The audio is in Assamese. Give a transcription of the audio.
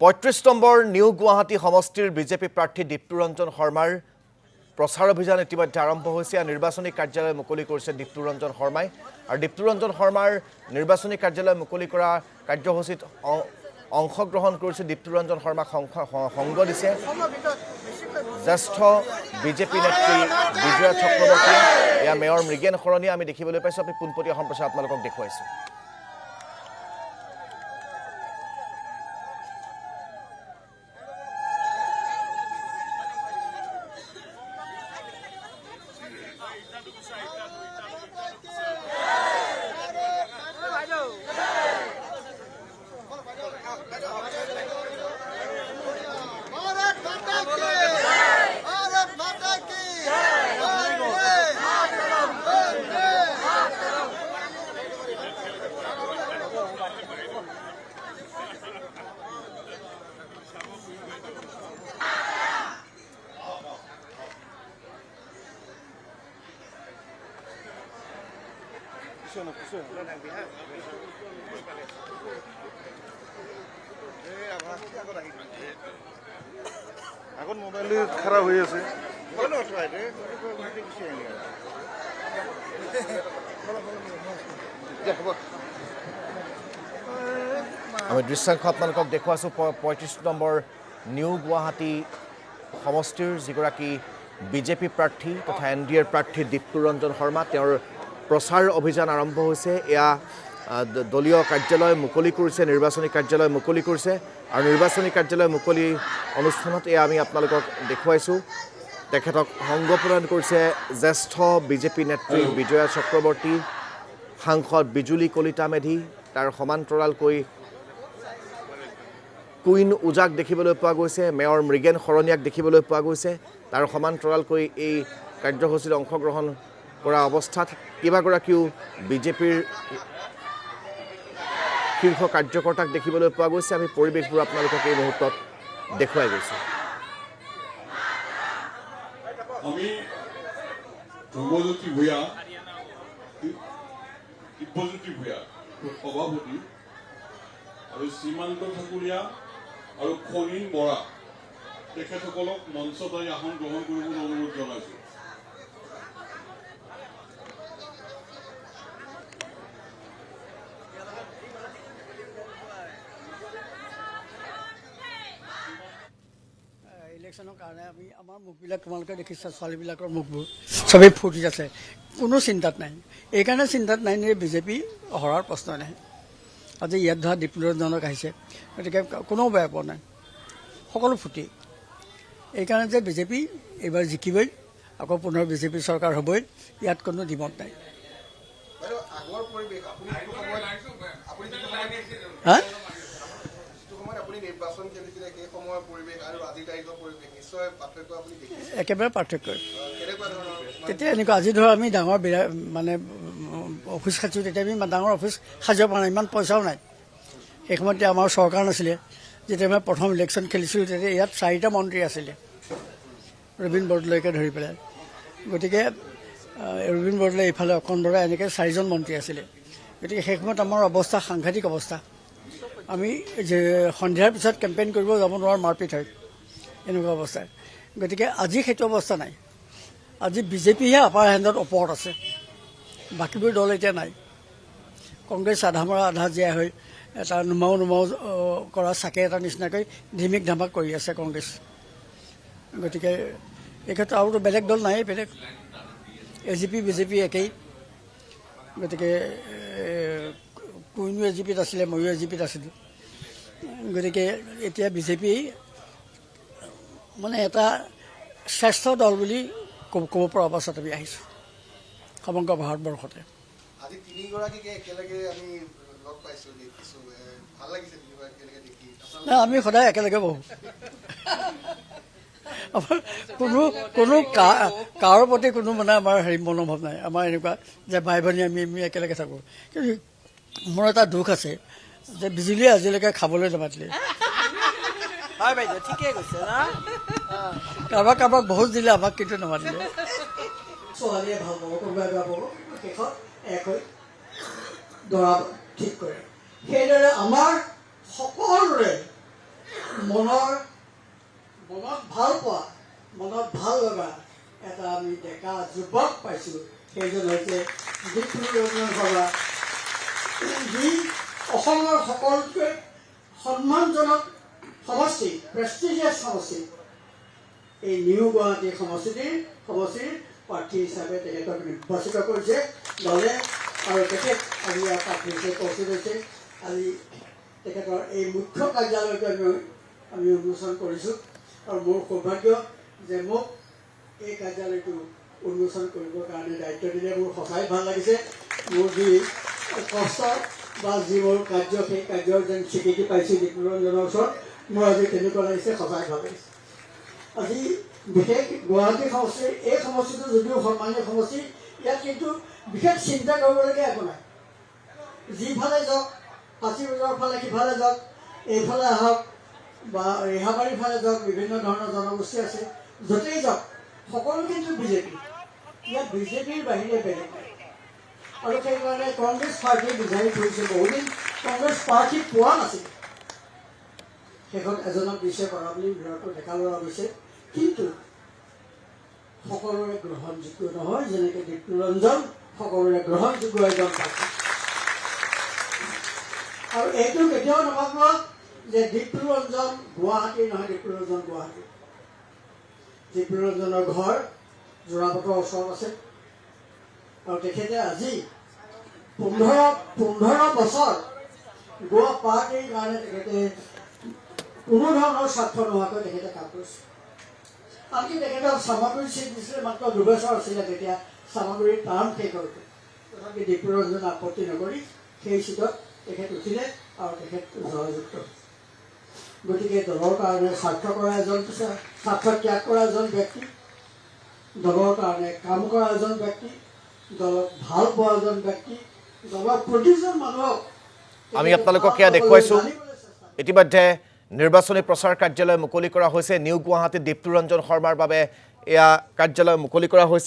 ৩৫ নম্বৰ নিউ গুৱাহাটী সমষ্টিৰ বিজেপি প্ৰাৰ্থী দীপ্তিৰঞ্জন শৰ্মাৰ প্ৰচাৰ অভিযান ইতিমধ্যে আৰম্ভ হৈছে। নিৰ্বাচনী কাৰ্যালয় মুকলি কৰিছে দীপ্তিৰঞ্জন শৰ্মাই আৰু দীপ্তিৰঞ্জন শৰ্মাৰ নিৰ্বাচনী কাৰ্যালয় মুকলি কৰা কাৰ্যসূচীত অংশগ্ৰহণ কৰিছে। দীপ্তিৰঞ্জন শৰ্মাক সংগ দিছে জ্যেষ্ঠ বিজেপি নেত্ৰী বিজয়া চক্ৰৱৰ্তী, এয়া মেয়ৰ মৃগেন শৰণীয়া আমি দেখিবলৈ পাইছোঁ। আমি পোনপটীয়া সম্প্ৰচাৰ আপোনালোকক দেখুৱাইছোঁ। আগত মোবাইল খাৰাপ হয়ে আছে। আমি দৃশ্যাংশ আপোনালোকক দেখুৱাইছোঁ ৩৫ নম্বৰ নিউ গুৱাহাটী সমষ্টিৰ যিগৰাকী বিজেপি প্ৰাৰ্থী তথা NDAৰ প্ৰাৰ্থী দীপ্তিৰঞ্জন শৰ্মা, তেওঁৰ প্ৰচাৰ অভিযান আৰম্ভ হৈছে। এয়া দলীয় কাৰ্যালয় মুকলি কৰিছে, নিৰ্বাচনী কাৰ্যালয় মুকলি কৰিছে আৰু নিৰ্বাচনী কাৰ্যালয় মুকলি অনুষ্ঠানত এয়া আমি আপোনালোকক দেখুৱাইছোঁ। তেখেতক সংগ প্ৰদান কৰিছে জ্যেষ্ঠ বিজেপি নেত্ৰী বিজয়া চক্ৰৱৰ্তী, সাংসদ বিজুলী কলিতা মেধি, তাৰ সমান্তৰালকৈ কুইন ওজাক দেখিবলৈ পোৱা গৈছে, মেয়ৰ মৃগেন শৰণীয়াক দেখিবলৈ পোৱা গৈছে। তাৰ সমান্তৰালকৈ এই কাৰ্যসূচীত অংশগ্ৰহণ কৰা অৱস্থাত কেইবাগৰাকীও বিজেপিৰ শীৰ্ষ কাৰ্যকৰ্তাক দেখিবলৈ পোৱা গৈছে। আমি পৰিৱেশবোৰ আপোনালোকক এই মুহূৰ্তত দেখুৱাই গৈছোঁ। আমি ধ্ৰুৱজ্যোতি ভূঞা, দিব্যজ্যোতি ভূঞা সভাপতি আৰু সীমান্ত ঠাকুৰীয়া আৰু খনীন বৰা তেখেতসকলক মঞ্চতাই আসন গ্ৰহণ কৰিবলৈ অনুৰোধ জনাইছোঁ। ইলেকশ্যনৰ কাৰণে আমি আমাৰ মুখবিলাক তোমালোকে দেখিছা, ছোৱালীবিলাকৰ মুখবোৰ চবেই ফূৰ্তিত আছে, কোনো চিন্তাত নাই। এইকাৰণে চিন্তাত নাই যে বিজেপি হৰাৰ প্ৰশ্ন নাই। আজি ইয়াত ধৰা দীপ্তিৰঞ্জনক আহিছে, গতিকে কোনো বেয়া পোৱা নাই, সকলো ফূৰ্তি। এইকাৰণে যে বিজেপি এইবাৰ জিকিবই, আকৌ পুনৰ বিজেপি চৰকাৰ হ'বই, ইয়াত কোনো দ্বিমত নাই। হা একেবাৰে পাৰ্থক্য। তেতিয়া এনেকুৱা আজি ধৰক আমি ডাঙৰ মানে অফিচ সাজিছোঁ, তেতিয়া আমি ডাঙৰ অফিচ সাজিব পৰা নাই, ইমান পইচাও নাই। সেই সময়ত আমাৰ চৰকাৰ নাছিলে। যেতিয়া মই প্ৰথম ইলেকশ্যন খেলিছিলোঁ তেতিয়া ইয়াত 4টা মন্ত্ৰী আছিলে, ৰবীন বৰদলৈকে ধৰি পেলাই। গতিকে ৰবীন বৰদলৈ, এইফালে অকণ বৰা, এনেকৈ 4জন মন্ত্ৰী আছিলে। গতিকে সেই সময়ত আমাৰ অৱস্থা সাংঘাতিক অৱস্থা। আমি যে সন্ধিয়াৰ পিছত কেম্পেইন কৰিব যাব নোৱাৰোঁ, মাৰপিট হয়, এনেকুৱা অৱস্থা। গতিকে আজি সেইটো অৱস্থা নাই। আজি বিজেপিহে আপাৰ হেণ্ডত ওপৰত আছে, বাকীবোৰ দল এতিয়া নাই। কংগ্ৰেছ আধা মৰা আধা জীয়া হৈ এটা নুমাও কৰা চাকে এটা নিচিনাকৈ ধিমিক ধামাক কৰি আছে কংগ্ৰেছ। গতিকে এই ক্ষেত্ৰত আৰুতো বেলেগ দল নাই, বেলেগ AGP বিজেপি একেই। গতিকে কুইনো AGPত আছিলে, ময়ো AGPত আছিলোঁ। গতিকে এতিয়া বিজেপি মানে এটা শ্ৰেষ্ঠ দল বুলি ক'ব পৰা অৱস্থাত আমি আহিছোঁ সমগ্ৰ ভাৰতবৰ্ষতে। আমি সদায় একেলগে বহোঁ। আমাৰ কোনো কাৰো প্ৰতি কোনো মানে আমাৰ মনোভাৱ নাই। আমাৰ এনেকুৱা যে ভাই ভনী আমি একেলগে থাকোঁ। কিন্তু মোৰ এটা দুখ আছে যে বিজুলীয়ে আজিলৈকে খাবলৈ নামাতিলে। কাৰোবাক বহুত দিলে, আমাক কিন্তু নামাতিলে। ছোৱালীয়ে ভাল পাব, কোনোবাই বেয়া পাব, শেষত এক হৈ দৰা ঠিক কৰে। সেইদৰে আমাৰ সকলোৰে মনত ভাল পোৱা, মনত ভাল লগা এটা আমি ডেকা যুৱক পাইছোঁ। সেইজন হৈছে দীপ্তিৰঞ্জন শৰ্মা, যি অসমৰ সকলোতকৈ সন্মানজনক সমষ্টি, প্ৰেষ্টিজিয়াছ সমষ্টি, এই নিউ গুৱাহাটী সমষ্টিৰ প্ৰাৰ্থী হিচাপে তেখেতক নিৰ্বাচিত কৰিছে দলে। আৰু তেখেত আজি ইয়াৰ প্ৰাৰ্থী হিচাপে প্ৰস্তুত হৈছে। আজি তেখেতৰ এই মুখ্য কাৰ্যালয়টো আমি উন্মোচন কৰিছোঁ। আৰু মোৰ সৌভাগ্য যে মোক এই কাৰ্যালয়টো উন্মোচন কৰিবৰ কাৰণে দায়িত্ব দিলে মোৰ সঁচাই ভাল লাগিছে। মোৰ যি কষ্ট বা যি মোৰ কাৰ্য, সেই কাৰ্যৰ যেন স্বীকৃতি পাইছোঁ দীপ্তিৰঞ্জনৰ ওচৰত, মোৰ আজি তেনেকুৱা লাগিছে, সঁচাই ভাল লাগিছে। আজি বিশেষ গুৱাহাটী সমষ্টিৰ এই সমষ্টিটো যদিও সন্মানীয় সমষ্টি, ইয়াত কিন্তু বিশেষ চিন্তা কৰিবলগীয়া একো নাই। যিফালে যাওক, ফাঁচী বজাৰৰ ফালে সিফালে যাওক, এইফালে আহক বা ৰেহাবাৰীৰ ফালে যাওক, বিভিন্ন ধৰণৰ জনগোষ্ঠী আছে, য'তেই যাওক সকলো কিন্তু বিজেপি। ইয়াত বিজেপিৰ বাহিৰে বেলেগ নাই। আৰু সেইকাৰণে কংগ্ৰেছ পাৰ্টী বিচাৰি ফুৰিছে, বহুদিন কংগ্ৰেছ প্ৰাৰ্থী পোৱা নাছিল। শেষত এজনক দিছে কৰা বুলি ল'ৰাটো ডেকা ল'ৰা গৈছে, কিন্তু সকলোৰে গ্ৰহণযোগ্য নহয়। যেনেকৈ দীপ্তিৰঞ্জন সকলোৰে গ্ৰহণযোগ্য এজন প্ৰাৰ্থী। আৰু এইটো কেতিয়াও নাভাবিব যে দীপ্তিৰঞ্জন গুৱাহাটীৰ নহয়, দীপ্তিৰঞ্জন গুৱাহাটী। দীপ্তিৰঞ্জনৰ ঘৰ যোৰাবাটৰ ওচৰত আছে। আৰু তেখেতে আজি 15 বছৰ গোৱা পাৰ্টিৰ কাৰণে তেখেতে কোনো ধৰণৰ স্বাৰ্থ নোহোৱাকৈ তেখেতে কাম কৰিছে। আনকি তেখেতক চামগুৰিত চিট দিছিলে, মাত্ৰ 2 বছৰ আছিলে তেতিয়া চামগুৰিৰ টাৰ্ম শেষ হৈছে। তথাপি দীপ্তিৰঞ্জনে আপত্তি নকৰি সেই চিটত তেখেত উঠিলে আৰু তেখেত জয়যুক্ত। গতিকে দলৰ কাৰণে স্বাৰ্থ ত্যাগ কৰা এজন ব্যক্তি, দলৰ কাৰণে কাম কৰা এজন ব্যক্তি, দলক ভাল পোৱা এজন ব্যক্তি, দলৰ প্ৰতিজন মানুহক আমি আপোনালোকক এয়া দেখুৱাইছোঁ। ইতিমধ্যে নিৰ্বাচনী প্ৰচাৰ কাৰ্যালয় মুকলি কৰা হৈছে। নিউ গুৱাহাটীত দীপ্তিৰঞ্জন শৰ্মাৰ বাবে এয়া কাৰ্যালয় মুকলি কৰা হৈছে।